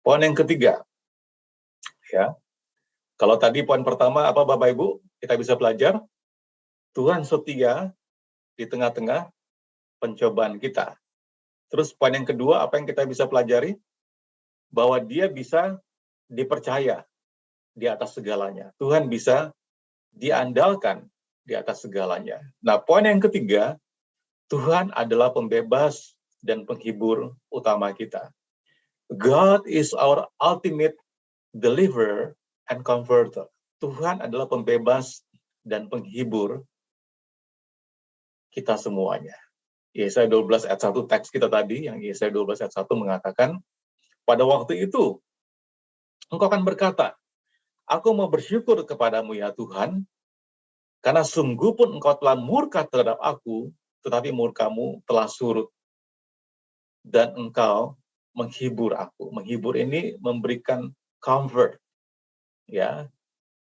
Poin yang ketiga, ya. Kalau tadi poin pertama apa Bapak Ibu? Kita bisa belajar Tuhan setia di tengah-tengah pencobaan kita. Terus poin yang kedua apa yang kita bisa pelajari? Bahwa Dia bisa dipercaya di atas segalanya. Tuhan bisa diandalkan di atas segalanya. Nah, poin yang ketiga, Tuhan adalah pembebas dan penghibur utama kita. God is our ultimate deliverer and comforter. Tuhan adalah pembebas dan penghibur kita semuanya. Yesaya 12 ayat 1 teks kita tadi, yang Yesaya 12 ayat 1 mengatakan, pada waktu itu, engkau akan berkata, aku mau bersyukur kepadamu ya Tuhan, karena sungguh pun engkau telah murka terhadap aku, tetapi murkamu telah surut. Dan engkau menghibur aku. Menghibur ini memberikan comfort. Ya,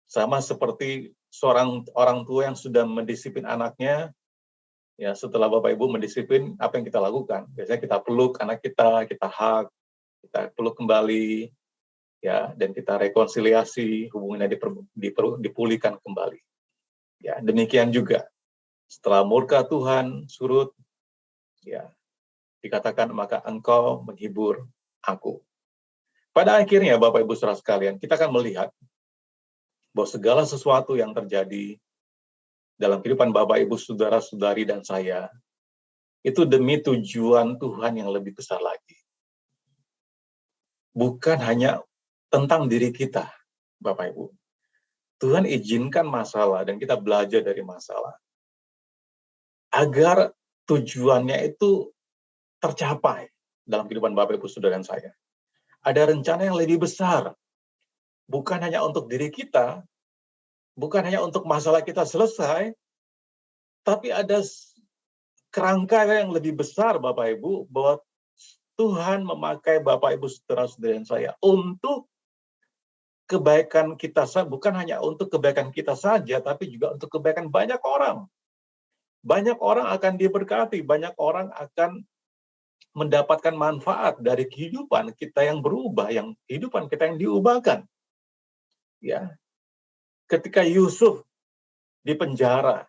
sama seperti seorang orang tua yang sudah mendisiplin anaknya, ya setelah Bapak Ibu mendisiplin, apa yang kita lakukan? Biasanya kita peluk anak kita hug, kita peluk kembali, ya, dan kita rekonsiliasi, hubungannya dipulihkan kembali. Ya, demikian juga setelah murka Tuhan surut, ya, dikatakan maka engkau menghibur aku. Pada akhirnya Bapak Ibu Saudara sekalian, kita akan melihat bahwa segala sesuatu yang terjadi dalam kehidupan Bapak Ibu Saudara-saudari dan saya itu demi tujuan Tuhan yang lebih besar lagi. Bukan hanya tentang diri kita, Bapak Ibu. Tuhan izinkan masalah dan kita belajar dari masalah agar tujuannya itu tercapai dalam kehidupan Bapak Ibu Saudara dan saya. Ada rencana yang lebih besar, bukan hanya untuk diri kita, bukan hanya untuk masalah kita selesai, tapi ada kerangka yang lebih besar, Bapak Ibu, bahwa Tuhan memakai Bapak Ibu Saudara-saudara dan saya untuk kebaikan kita, bukan hanya untuk kebaikan kita saja, tapi juga untuk kebaikan banyak orang. Banyak orang akan diberkati, banyak orang akan mendapatkan manfaat dari kehidupan kita yang berubah, yang kehidupan kita yang diubahkan. Ya, ketika Yusuf di penjara,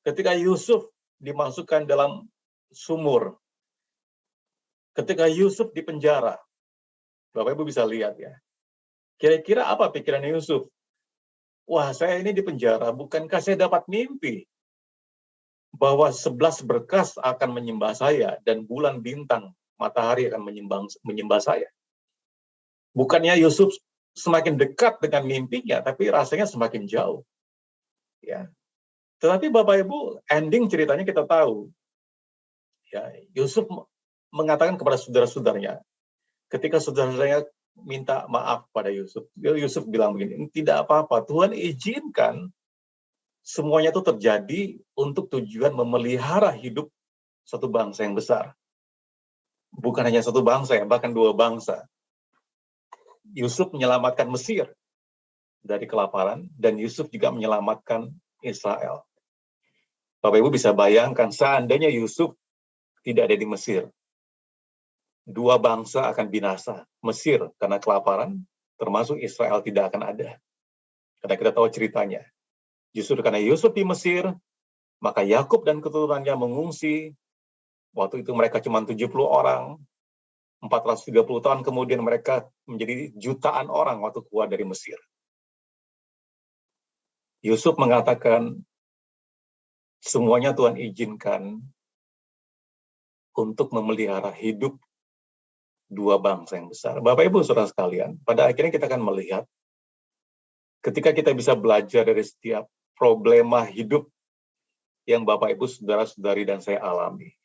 ketika Yusuf dimasukkan dalam sumur, ketika Yusuf di penjara, Bapak Ibu bisa lihat ya, kira-kira apa pikiran Yusuf? Wah, saya ini di penjara, bukankah saya dapat mimpi bahwa 11 berkas akan menyembah saya dan bulan bintang matahari akan menyembah saya. Bukannya Yusuf semakin dekat dengan mimpinya, tapi rasanya semakin jauh. Ya. Tetapi Bapak Ibu, ending ceritanya kita tahu. Ya, Yusuf mengatakan kepada saudara-saudaranya, ketika saudara-saudaranya minta maaf pada Yusuf, Yusuf bilang begini, tidak apa-apa, Tuhan izinkan semuanya itu terjadi untuk tujuan memelihara hidup satu bangsa yang besar. Bukan hanya satu bangsa, ya, bahkan dua bangsa. Yusuf menyelamatkan Mesir dari kelaparan, dan Yusuf juga menyelamatkan Israel. Bapak Ibu bisa bayangkan, seandainya Yusuf tidak ada di Mesir, dua bangsa akan binasa. Mesir karena kelaparan, termasuk Israel tidak akan ada. Karena kita tahu ceritanya. Justru karena Yusuf di Mesir, maka Yakub dan keturunannya mengungsi. Waktu itu mereka cuma 70 orang. 430 tahun kemudian mereka menjadi jutaan orang waktu keluar dari Mesir. Yusuf mengatakan, semuanya Tuhan izinkan untuk memelihara hidup dua bangsa yang besar. Bapak Ibu Saudara sekalian, pada akhirnya kita akan melihat ketika kita bisa belajar dari setiap problema hidup yang Bapak Ibu Saudara-saudari dan saya alami.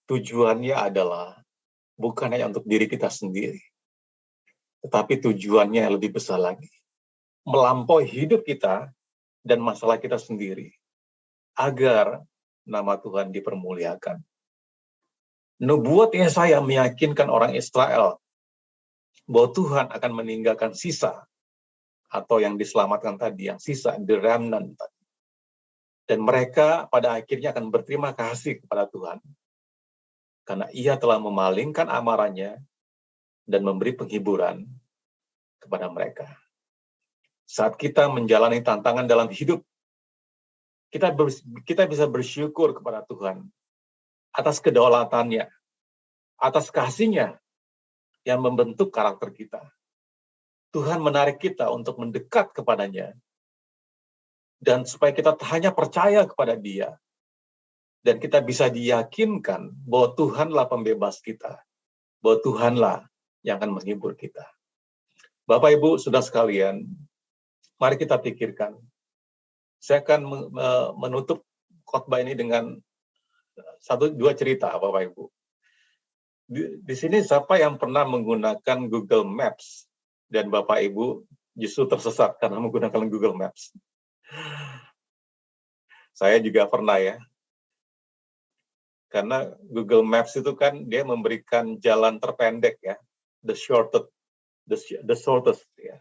Tujuannya adalah bukan hanya untuk diri kita sendiri, tetapi tujuannya yang lebih besar lagi. Melampaui hidup kita dan masalah kita sendiri, agar nama Tuhan dipermuliakan. Nubuat Yesaya meyakinkan orang Israel bahwa Tuhan akan meninggalkan sisa, atau yang diselamatkan tadi, yang sisa, the remnant. Dan mereka pada akhirnya akan berterima kasih kepada Tuhan, karena Ia telah memalingkan amarahnya dan memberi penghiburan kepada mereka. Saat kita menjalani tantangan dalam hidup, kita bisa bersyukur kepada Tuhan atas kedaulatannya, atas kasih-Nya yang membentuk karakter kita. Tuhan menarik kita untuk mendekat kepadanya Dan supaya kita hanya percaya kepada Dia. Dan kita bisa diyakinkan bahwa Tuhanlah pembebas kita. Bahwa Tuhanlah yang akan menghibur kita. Bapak, Ibu, saudara sekalian, mari kita pikirkan. Saya akan menutup khotbah ini dengan dua cerita, Bapak Ibu. Di sini siapa yang pernah menggunakan Google Maps dan Bapak Ibu justru tersesat karena menggunakan Google Maps? Saya juga pernah ya. Karena Google Maps itu kan dia memberikan jalan terpendek ya, the shortest ya.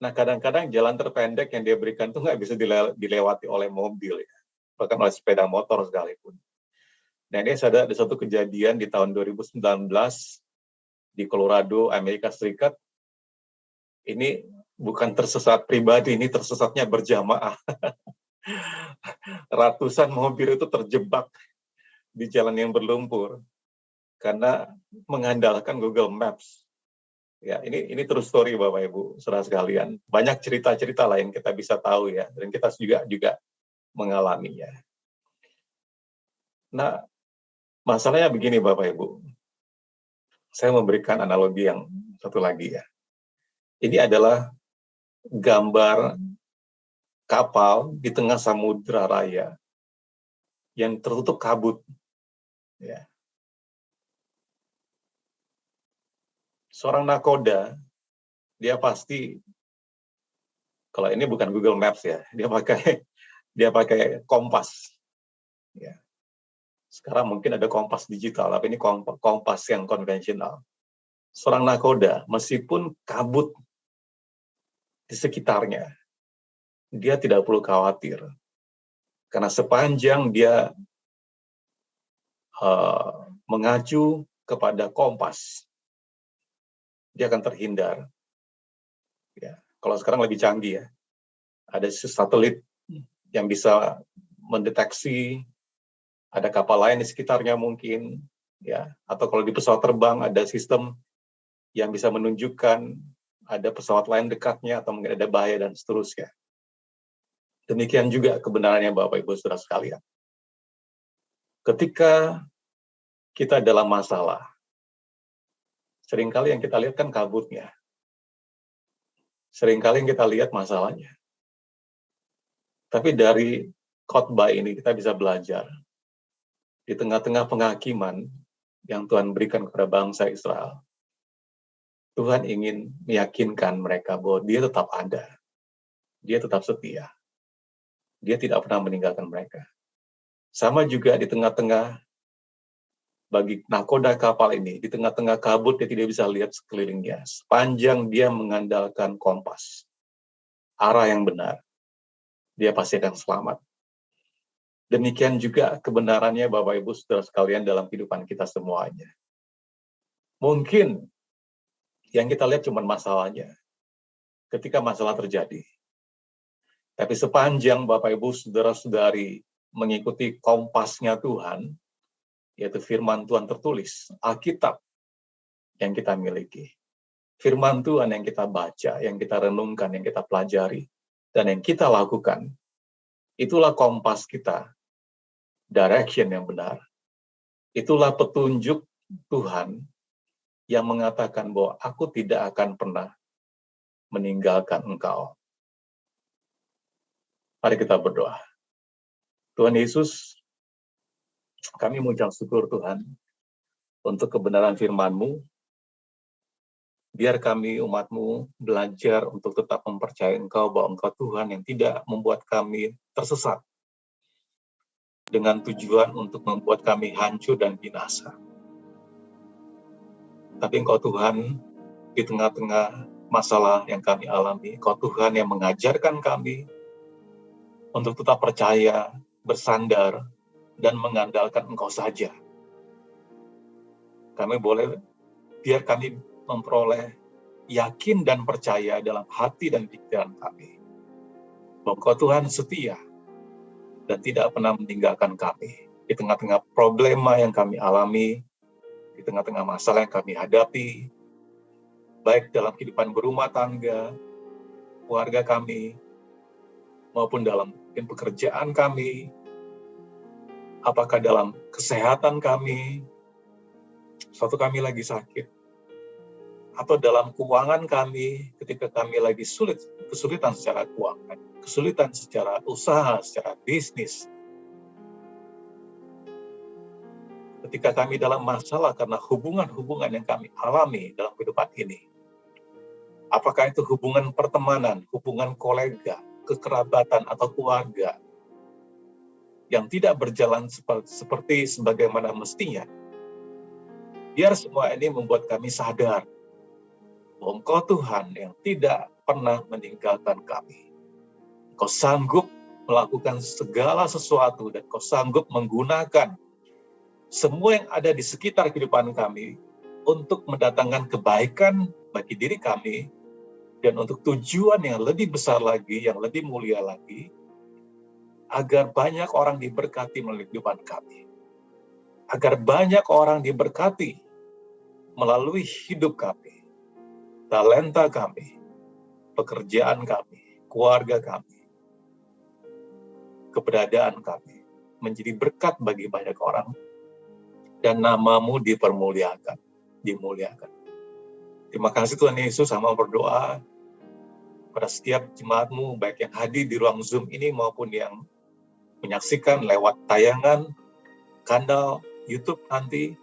Nah, kadang-kadang jalan terpendek yang dia berikan itu nggak bisa dilewati oleh mobil ya, bahkan oleh sepeda motor sekalipun. Nah, ini ada satu kejadian di tahun 2019 di Colorado, Amerika Serikat. Ini bukan tersesat pribadi, ini tersesatnya berjamaah. Ratusan mobil itu terjebak di jalan yang berlumpur karena mengandalkan Google Maps. Ya, ini true story Bapak Ibu, saudara sekalian. Banyak cerita-cerita lain kita bisa tahu ya, dan kita juga mengalaminya. Nah, masalahnya begini Bapak Ibu. Saya memberikan analogi yang satu lagi ya. Ini adalah gambar kapal di tengah samudra raya yang tertutup kabut. Ya. Seorang nakoda, dia pasti, kalau ini bukan Google Maps ya, dia pakai kompas. Ya. Sekarang mungkin ada kompas digital, tapi ini kompas yang konvensional. Seorang nakoda, meskipun kabut di sekitarnya, dia tidak perlu khawatir. Karena sepanjang dia mengacu kepada kompas, dia akan terhindar. Ya. Kalau sekarang lebih canggih ya, ada satelit yang bisa mendeteksi ada kapal lain di sekitarnya mungkin, ya. Atau kalau di pesawat terbang ada sistem yang bisa menunjukkan ada pesawat lain dekatnya atau mungkin ada bahaya dan seterusnya. Demikian juga kebenarannya Bapak Ibu Saudara sekalian. Ketika kita dalam masalah, seringkali yang kita lihat kan kabutnya. Seringkali yang kita lihat masalahnya. Tapi dari khotbah ini kita bisa belajar. Di tengah-tengah penghakiman yang Tuhan berikan kepada bangsa Israel, Tuhan ingin meyakinkan mereka bahwa Dia tetap ada. Dia tetap setia. Dia tidak pernah meninggalkan mereka. Sama juga di tengah-tengah bagi nakoda kapal ini, di tengah-tengah kabut dia tidak bisa lihat sekelilingnya. Sepanjang dia mengandalkan kompas, arah yang benar, dia pasti akan selamat. Demikian juga kebenarannya Bapak Ibu Saudara sekalian dalam kehidupan kita semuanya. Mungkin yang kita lihat cuma masalahnya ketika masalah terjadi. Tapi sepanjang Bapak Ibu Saudara-saudari mengikuti kompasnya Tuhan, yaitu firman Tuhan tertulis, Alkitab yang kita miliki. Firman Tuhan yang kita baca, yang kita renungkan, yang kita pelajari, dan yang kita lakukan, itulah kompas kita, direction yang benar. Itulah petunjuk Tuhan yang mengatakan bahwa aku tidak akan pernah meninggalkan engkau. Mari kita berdoa. Tuhan Yesus, kami mengucap syukur Tuhan untuk kebenaran firman-Mu. Biar kami umat-Mu belajar untuk tetap mempercayai Engkau bahwa Engkau Tuhan yang tidak membuat kami tersesat dengan tujuan untuk membuat kami hancur dan binasa. Tapi Engkau Tuhan di tengah-tengah masalah yang kami alami, Engkau Tuhan yang mengajarkan kami untuk tetap percaya, bersandar, dan mengandalkan Engkau saja. Biar kami memperoleh yakin dan percaya dalam hati dan pikiran kami. Bahwa Engkau Tuhan setia dan tidak pernah meninggalkan kami. Di tengah-tengah problema yang kami alami, di tengah-tengah masalah yang kami hadapi, baik dalam kehidupan berumah tangga, keluarga kami, maupun dalam mungkin pekerjaan kami, apakah dalam kesehatan kami, suatu kami lagi sakit, atau dalam keuangan kami ketika kami lagi kesulitan secara keuangan, kesulitan secara usaha, secara bisnis. Ketika kami dalam masalah karena hubungan-hubungan yang kami alami dalam kehidupan ini. Apakah itu hubungan pertemanan, hubungan kolega, kekerabatan atau keluarga yang tidak berjalan seperti sebagaimana mestinya. Biar semua ini membuat kami sadar bahwa Engkau Tuhan yang tidak pernah meninggalkan kami. Engkau sanggup melakukan segala sesuatu dan Engkau sanggup menggunakan semua yang ada di sekitar kehidupan kami untuk mendatangkan kebaikan bagi diri kami dan untuk tujuan yang lebih besar lagi, yang lebih mulia lagi, agar banyak orang diberkati melalui kehidupan kami. Agar banyak orang diberkati melalui hidup kami, talenta kami, pekerjaan kami, keluarga kami, keberadaan kami, menjadi berkat bagi banyak orang, dan nama-Mu dipermuliakan, dimuliakan. Terima kasih Tuhan Yesus, sama berdoa pada setiap jemaat-Mu, baik yang hadir di ruang Zoom ini maupun yang menyaksikan lewat tayangan kanal YouTube nanti.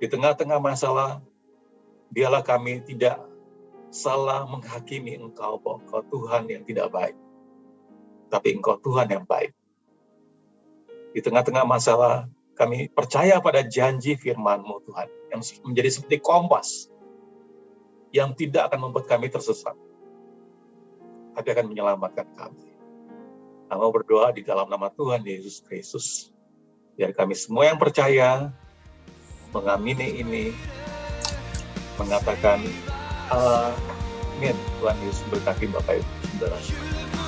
Di tengah-tengah masalah, biarlah kami tidak salah menghakimi Engkau bahwa Engkau Tuhan yang tidak baik, tapi Engkau Tuhan yang baik. Di tengah-tengah masalah, kami percaya pada janji firman-Mu Tuhan, yang menjadi seperti kompas, yang tidak akan membuat kami tersesat, tapi akan menyelamatkan kami. Kami berdoa di dalam nama Tuhan Yesus Kristus. Biar kami semua yang percaya, mengamini ini, mengatakan, Amin. Tuhan Yesus berkati Bapak Ibu Saudara.